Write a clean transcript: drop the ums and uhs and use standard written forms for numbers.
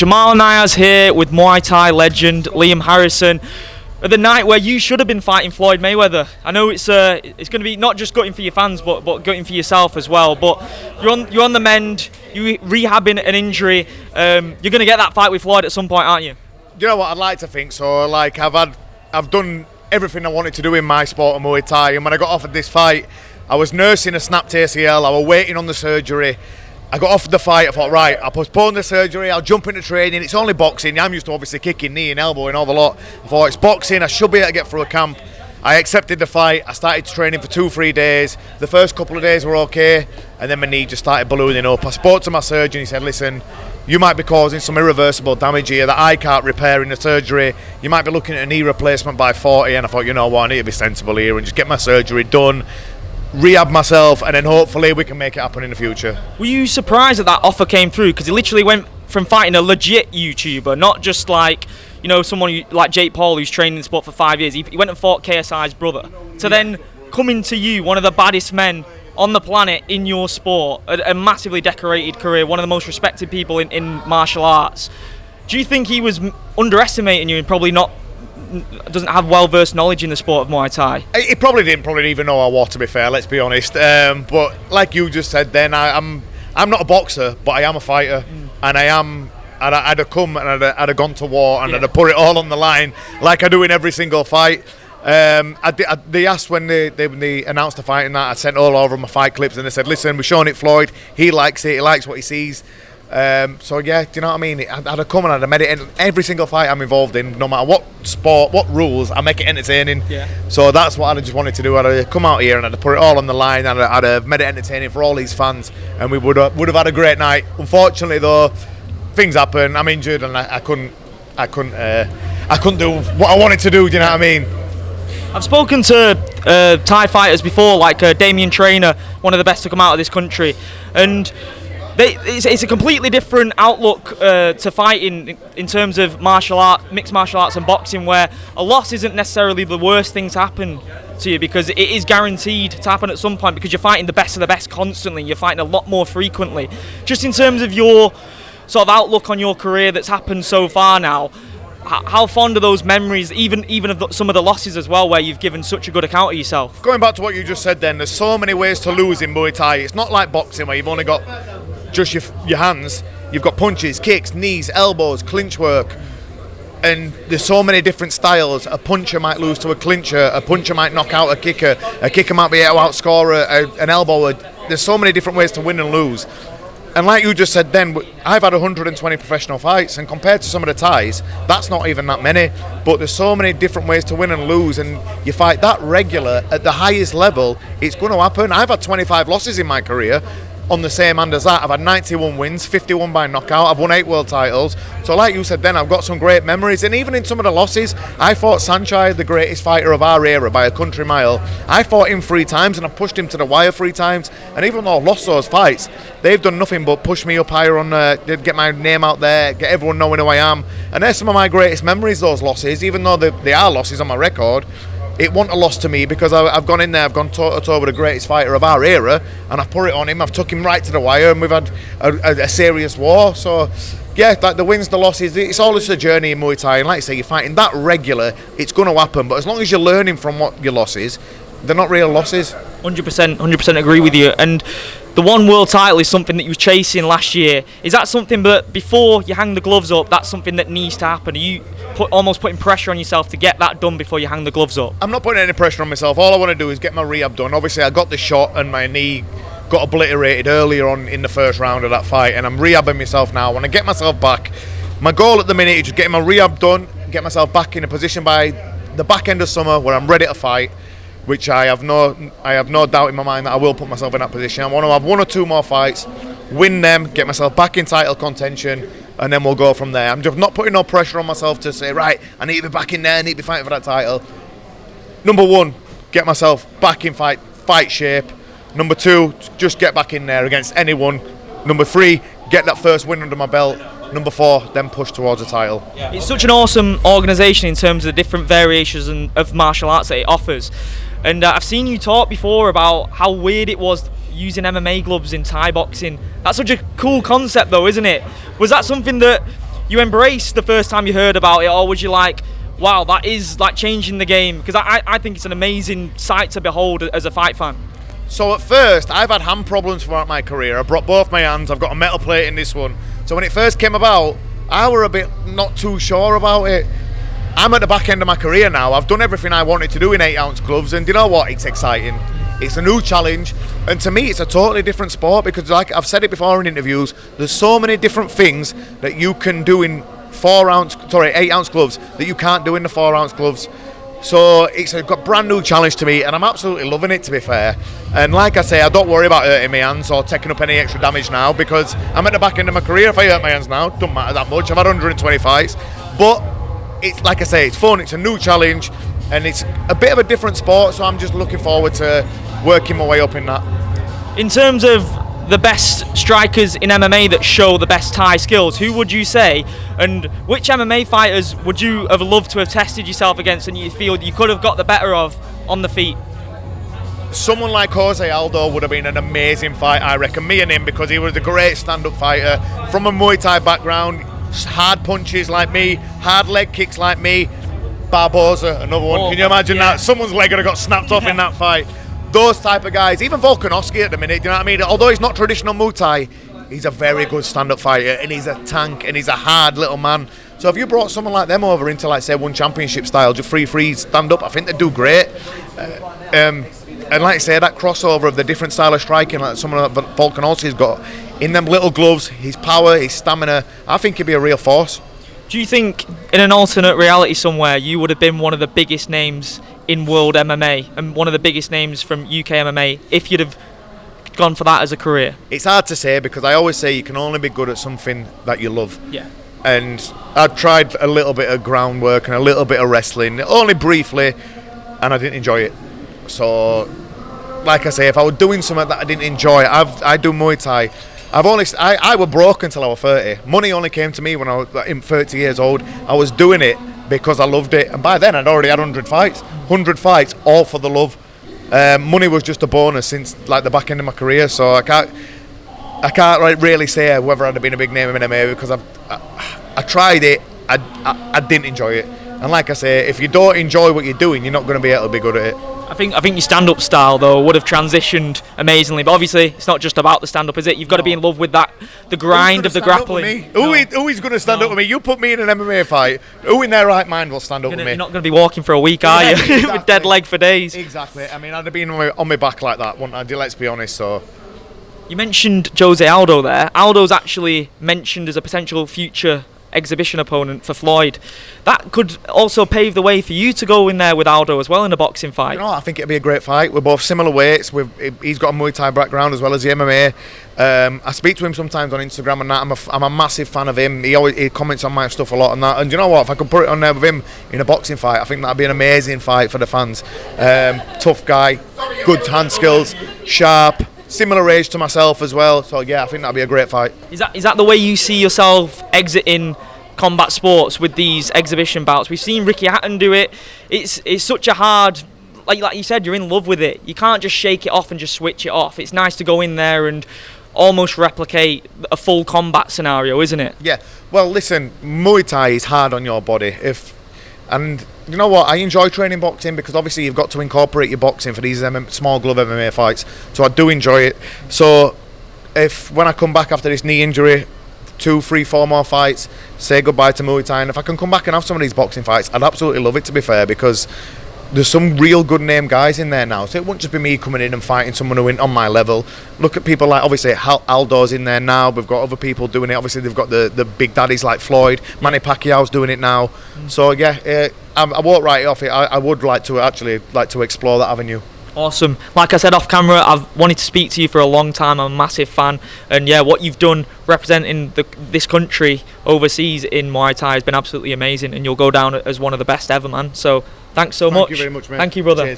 Jamal Niaz here with Muay Thai legend Liam Harrison at the night where you should have been fighting Floyd Mayweather. I know it's going to be not just gutting for your fans, but gutting for yourself as well. But you're on the mend. You rehabbing an injury. You're going to get that fight with Floyd at some point, aren't you? You know what? I'd like to think so. Like I've done everything I wanted to do in my sport of Muay Thai, and when I got offered this fight, I was nursing a snapped ACL. I was waiting on the surgery. I got offered the fight. I thought, right, I'll postpone the surgery. I'll jump into training. It's only boxing. I'm used to obviously kicking, knee and elbow and all the lot. I thought, it's boxing. I should be able to get through a camp. I accepted the fight. I started training for 2-3 days. The first couple of days were okay, and then my knee just started ballooning up. I spoke to my surgeon. He said, listen, you might be causing some irreversible damage here that I can't repair in the surgery. You might be looking at a knee replacement by 40. And I thought, you know what, I need to be sensible here and just get my surgery done, rehab myself, and then hopefully we can make it happen in the future. Were you surprised that offer came through? Because he literally went from fighting a legit YouTuber, not just like, you know, someone like Jake Paul who's trained in the sport for 5 years. He went and fought KSI's brother. To then coming to you, one of the baddest men on the planet in your sport, a massively decorated career, one of the most respected people in martial arts. Do you think he was underestimating you and probably doesn't have well-versed knowledge in the sport of Muay Thai? He probably didn't even know I was, to be fair, let's be honest. But like you just said then, I'm not a boxer, but I am a fighter. And I'd have come and I'd have gone to war and I'd have put it all on the line like I do in every single fight. They asked when they announced the fight and that, I sent all over my fight clips and they said, listen, we're showing it Floyd, he likes it, he likes what he sees. So yeah, do you know what I mean? I'd have come and I'd have made it in every single fight I'm involved in, no matter what sport, what rules, I make it entertaining. So that's what I just wanted to do. I'd have come out here and I'd have put it all on the line and I'd have made it entertaining for all these fans, and we would have had a great night. Unfortunately though, things happen. I'm injured and I couldn't do what I wanted to do. Do you know what I mean? I've spoken to Thai fighters before, like Damien Trainer, one of the best to come out of this country, and it's a completely different outlook to fighting in terms of mixed martial arts and boxing, where a loss isn't necessarily the worst thing to happen to you, because it is guaranteed to happen at some point, because you're fighting the best of the best constantly, you're fighting a lot more frequently. Just in terms of your sort of outlook on your career that's happened so far now, how fond are those memories, even of some of the losses as well, where you've given such a good account of yourself? Going back to what you just said then, there's so many ways to lose in Muay Thai. It's not like boxing where you've only got just your hands. You've got punches, kicks, knees, elbows, clinch work, and there's so many different styles. A puncher might lose to a clincher, a puncher might knock out a kicker might be able to outscore an elbow. There's so many different ways to win and lose. And like you just said then, I've had 120 professional fights, and compared to some of the Thais, that's not even that many. But there's so many different ways to win and lose, and you fight that regular at the highest level, it's going to happen. I've had 25 losses in my career on the same hand as that. I've had 91 wins, 51 by knockout. I've won 8 world titles. So like you said then, I've got some great memories. And even in some of the losses, I fought Sanchai, the greatest fighter of our era, by a country mile. I fought him 3 times and I pushed him to the wire 3 times. And even though I've lost those fights, they've done nothing but push me up higher on, get my name out there, get everyone knowing who I am. And they're some of my greatest memories, those losses. Even though they are losses on my record, it wasn't a loss to me, because I've gone in there, I've gone toe-to-toe with the greatest fighter of our era, and I've put it on him, I've took him right to the wire, and we've had a serious war. So yeah, like the wins, the losses, it's all just a journey in Muay Thai. And like I say, you're fighting that regular, it's going to happen, but as long as you're learning from what your losses, they're not real losses. 100% agree with you. And the one world title is something that you were chasing last year. Is that something that before you hang the gloves up, that's something that needs to happen? Are you almost putting pressure on yourself to get that done before you hang the gloves up? I'm not putting any pressure on myself. All I want to do is get my rehab done. Obviously I got the shot and my knee got obliterated earlier on in the first round of that fight, and I'm rehabbing myself now. I want to get myself back. My goal at the minute is just getting my rehab done, get myself back in a position by the back end of summer where I'm ready to fight, which I have no doubt in my mind that I will put myself in that position. I want to have 1 or 2 more fights, win them, get myself back in title contention, and then we'll go from there. I'm just not putting no pressure on myself to say, right, I need to be back in there, I need to be fighting for that title. Number 1, get myself back in fight shape. Number 2, just get back in there against anyone. Number 3, get that first win under my belt. Number 4, then push towards the title. It's such an awesome organisation in terms of the different variations of martial arts that it offers. And I've seen you talk before about how weird it was using MMA gloves in Thai boxing. That's such a cool concept though, isn't it? Was that something that you embraced the first time you heard about it, or was you like, wow, that is like changing the game? Because I think it's an amazing sight to behold as a fight fan. So at first, I've had hand problems throughout my career. I broke both my hands. I've got a metal plate in this one. So when it first came about, I were a bit not too sure about it. I'm at the back end of my career now. I've done everything I wanted to do in 8-ounce gloves, and you know what? It's exciting. It's a new challenge, and to me, it's a totally different sport because, like I've said it before in interviews, there's so many different things that you can do in 8-ounce gloves that you can't do in the 4-ounce gloves. So it's a brand new challenge to me, and I'm absolutely loving it, to be fair. And like I say, I don't worry about hurting my hands or taking up any extra damage now because I'm at the back end of my career. If I hurt my hands now, it doesn't matter that much. I've had 120 fights, but it's like I say, it's fun. It's a new challenge, and it's a bit of a different sport. So I'm just looking forward to working my way up in that. In terms of the best strikers in MMA that show the best Thai skills, who would you say, and which MMA fighters would you have loved to have tested yourself against and you feel you could have got the better of on the feet? Someone like Jose Aldo would have been an amazing fight, I reckon. Me and him, because he was a great stand-up fighter from a Muay Thai background, hard punches like me, hard leg kicks like me. Barboza, another one. Can you imagine that? Someone's leg would have got snapped off in that fight. Those type of guys, even Volkanovski at the minute, do you know what I mean? Although he's not traditional Muay Thai, he's a very good stand-up fighter, and he's a tank, and he's a hard little man. So if you brought someone like them over into, like, say, one championship style, just free stand-up, I think they'd do great. And like I say, that crossover of the different style of striking, like someone like Volkanovski's got, in them little gloves, his power, his stamina, I think he'd be a real force. Do you think, in an alternate reality somewhere, you would have been one of the biggest names in world MMA and one of the biggest names from UK MMA if you'd have gone for that as a career? It's hard to say because I always say you can only be good at something that you love. Yeah. And I tried a little bit of groundwork and a little bit of wrestling, only briefly, and I didn't enjoy it. So, like I say, if I were doing something that I didn't enjoy, I do Muay Thai. I was broke until I was 30. Money only came to me when I was 30 years old. I was doing it because I loved it, and by then I'd already had 100 fights, all for the love. Money was just a bonus since like the back end of my career, so I can't like really say whether I'd have been a big name in MMA because I tried it, I didn't enjoy it, and like I say, if you don't enjoy what you're doing, you're not going to be able to be good at it. I think your stand-up style though would have transitioned amazingly, but obviously it's not just about the stand-up, is it? You've got to be in love with that, the grind of the grappling. Who is going to stand up with me? You put me in an MMA fight, who in their right mind will stand up with me? You're not going to be walking for a week, are you? Exactly. With dead leg for days. Exactly. I mean, I'd have been on my back like that, wouldn't I? Let's be honest. So. You mentioned Jose Aldo there. Aldo's actually mentioned as a potential future exhibition opponent for Floyd. That could also pave the way for you to go in there with Aldo as well in a boxing fight. You know, I think it'd be a great fight. We're both similar weights. He's got a Muay Thai background as well as the MMA. I speak to him sometimes on Instagram and that. I'm a massive fan of him. He comments on my stuff a lot and that. And you know what? If I could put it on there with him in a boxing fight, I think that'd be an amazing fight for the fans. Tough guy, good hand skills, sharp. Similar age to myself as well, so yeah, I think that'd be a great fight. Is that the way you see yourself exiting combat sports with these exhibition bouts? We've seen Ricky Hatton do it. It's such a hard, like you said, you're in love with it. You can't just shake it off and just switch it off. It's nice to go in there and almost replicate a full combat scenario, isn't it? Yeah. Well, listen, Muay Thai is hard on your body. And you know what? I enjoy training boxing because obviously you've got to incorporate your boxing for these small glove MMA fights. So I do enjoy it. So when I come back after this knee injury, 2, 3, 4 more fights, say goodbye to Muay Thai, and if I can come back and have some of these boxing fights, I'd absolutely love it, to be fair, because there's some real good name guys in there now, so it wouldn't just be me coming in and fighting someone who ain't on my level. Look at people like, obviously, Aldo's in there now. We've got other people doing it. Obviously, they've got the big daddies like Floyd. Manny Pacquiao's doing it now. So yeah, I won't write it off. I would like to explore that avenue. Awesome. Like I said off camera, I've wanted to speak to you for a long time. I'm a massive fan, and yeah, what you've done representing this country overseas in Muay Thai has been absolutely amazing, and you'll go down as one of the best ever, man. So thanks so much. Thank you very much, mate. Thank you, brother. Cheers.